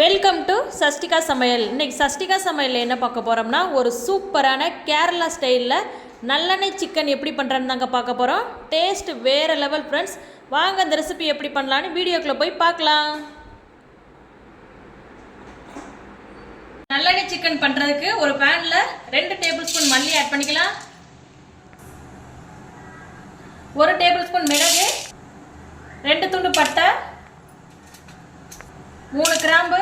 Welcome to Shashtika சமையல். இன்றைக்கி சஷ்டிகா சமையலில் என்ன பார்க்க போகிறோம்னா ஒரு சூப்பரான கேரளா ஸ்டைலில் நல்லெண்ணெய் சிக்கன் எப்படி பண்ணுறேன்னு தாங்க பார்க்க போகிறோம். டேஸ்ட் வேறு லெவல் ஃப்ரெண்ட்ஸ். வாங்க இந்த ரெசிபி எப்படி பண்ணலான்னு வீடியோக்குள்ளே போய் பார்க்கலாம். நல்லெண்ணெய் சிக்கன் பண்ணுறதுக்கு ஒரு பேனில் 2 டேபிள் ஸ்பூன் மல்லி ஆட் பண்ணிக்கலாம். 1 டேபிள் ஸ்பூன் மிளகு, 2 துண்டு பட்டை, 3 கிராம்பு,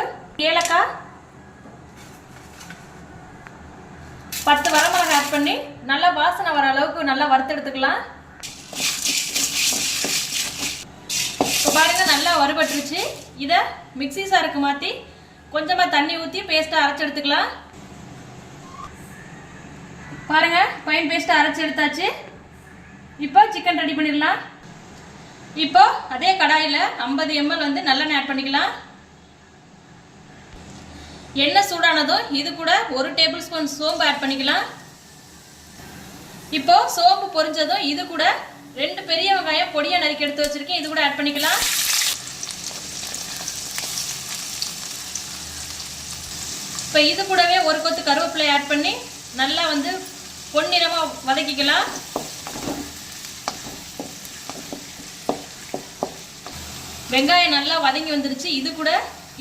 ஏலக்காய், 10 வரமிளகாய் ஆட் பண்ணி நல்லா வாசனை வர அளவுக்கு நல்லா வறுத்து எடுத்துக்கலாம். இப்போ பாருங்க நல்லா வறுபட்டுருச்சு. இதை மிக்ஸி சாருக்கு மாற்றி கொஞ்சமாக தண்ணி ஊற்றி பேஸ்ட்டாக அரைச்சி எடுத்துக்கலாம். பாருங்க ஃபைன் பேஸ்ட்டாக அரைச்சி எடுத்தாச்சு. இப்போ சிக்கன் ரெடி பண்ணிடலாம். இப்போ அதே கடாயில் 50 ml நல்லெண்ணெய் ஆட் பண்ணிக்கலாம். எண்ணெய் சூடானதும் இது கூட 1 டேபிள் ஸ்பூன் சோம்பு ஆட் பண்ணிக்கலாம். இப்போ சோம்பு பொரிஞ்சதும் இது கூட 2 பெரிய வெங்காயம் பொடியா நறுக்கி எடுத்து வச்சிருக்கேன், இது கூட ஆட் பண்ணிக்கலாம். இப்போ இது கூடவே 1 கொத்து கருவேப்பிலை ஆட் பண்ணி நல்லா பொன்னிறமா வதக்கிக்கலாம். வெங்காயம் நல்லா வதங்கி வந்துருச்சு. இது கூட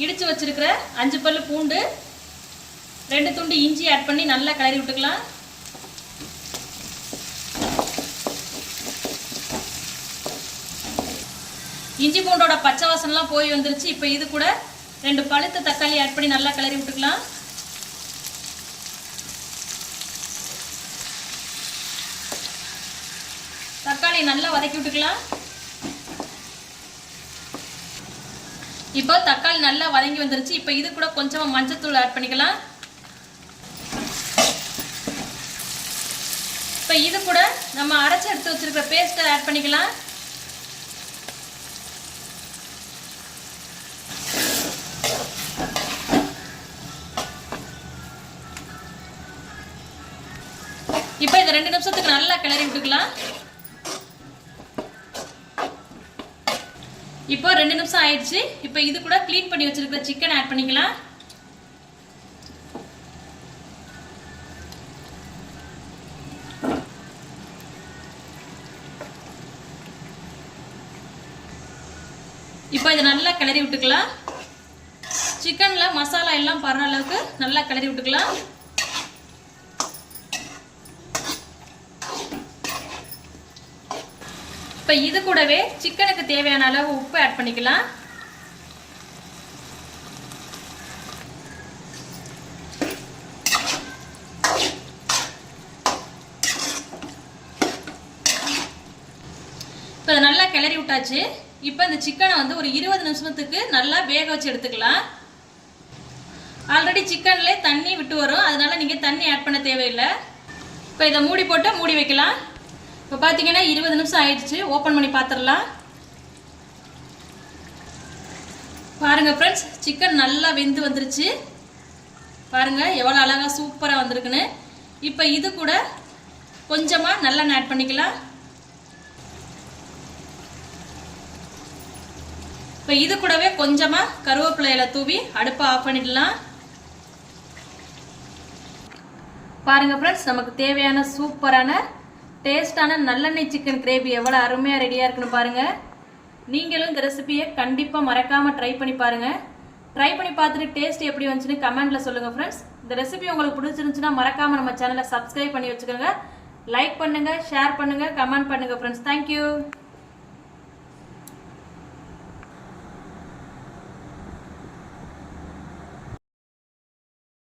இடிச்சு வச்சிருக்கிற 5 பல்லு பூண்டு, 2 துண்டு இஞ்சி ஆட் பண்ணி நல்லா கிளறி விட்டுக்கலாம். இஞ்சி பூண்டோட பச்சை வாசனைலாம் போய் வந்துருச்சு. இப்போ இது கூட 2 பழுத்த தக்காளி ஆட் பண்ணி நல்லா கிளறி விட்டுக்கலாம். தக்காளி நல்லா வதக்கி விட்டுக்கலாம். இப்போ தக்காளி நல்லா வதங்கி வந்துருச்சு. இப்போ இது கூட கொஞ்சமா மஞ்சத்தூள் ஆட் பண்ணிக்கலாம். இப்போ இது கூட நம்ம அரைச்சி எடுத்து வச்சிருக்கிற பேஸ்ட்டை ஆட் பண்ணிக்கலாம். இப்போ இதை 2 நிமிஷத்துக்கு நல்லா கிளறி விட்டுக்கலாம். இப்போ 2 நிமிஷம் ஆயிடுச்சு. இப்போ இது கூட க்ளீன் பண்ணி வச்சிருக்கிற சிக்கன் ஆட் பண்ணிக்கலாம். இப்போ இதை நல்லா கிளறி விட்டுக்கலாம். சிக்கன்ல மசாலா எல்லாம் படுற அளவுக்கு நல்லா கிளறி விட்டுக்கலாம். இப்போ இது கூடவே சிக்கனுக்கு தேவையான அளவு உப்பு ஆட் பண்ணிக்கலாம். இப்போ இதை நல்லா கிளறி விட்டாச்சு. இப்போ இந்த சிக்கனை ஒரு 20 நிமிஷத்துக்கு நல்லா வேக வச்சு எடுத்துக்கலாம். ஆல்ரெடி சிக்கன்ல தண்ணி விட்டு வரும், அதனால நீங்க தண்ணி ஆட் பண்ண தேவையில்லை. இப்போ இதை மூடி போட்டு மூடி வைக்கலாம். இப்போ பார்த்தீங்கன்னா 20 நிமிஷம் ஆயிடுச்சு. ஓப்பன் பண்ணி பார்த்துடலாம். பாருங்க ஃப்ரெண்ட்ஸ், சிக்கன் நல்லா வெந்து வந்துருச்சு. பாருங்க எவ்வளோ அழகா சூப்பராக வந்திருக்குன்னு. இப்போ இது கூட கொஞ்சமாக நல்லெண்ணெய் ஆட் பண்ணிக்கலாம். இப்போ இது கூடவே கொஞ்சமாக கருவேப்பிலையில தூவி அடுப்பை ஆஃப் பண்ணிடலாம். பாருங்க ஃப்ரெண்ட்ஸ், நமக்கு தேவையான சூப்பரான டேஸ்டான நல்லெண்ணெய் சிக்கன் கிரேவி எவ்வளோ அருமையாக ரெடியாக இருக்குன்னு பாருங்கள். நீங்களும் இந்த ரெசிபியை கண்டிப்பாக மறக்காமல் ட்ரை பண்ணி பாருங்கள். ட்ரை பண்ணி பார்த்துட்டு டேஸ்ட் எப்படி வந்துச்சுன்னு கமெண்ட்டில் சொல்லுங்கள் ஃப்ரெண்ட்ஸ். இந்த ரெசிபி உங்களுக்கு பிடிச்சிருந்துச்சுன்னா மறக்காமல் நம்ம சேனலை சப்ஸ்கிரைப் பண்ணி வச்சுக்கோங்க. லைக் பண்ணுங்கள், ஷேர் பண்ணுங்கள், கமெண்ட் பண்ணுங்கள் ஃப்ரெண்ட்ஸ். தேங்க்யூ.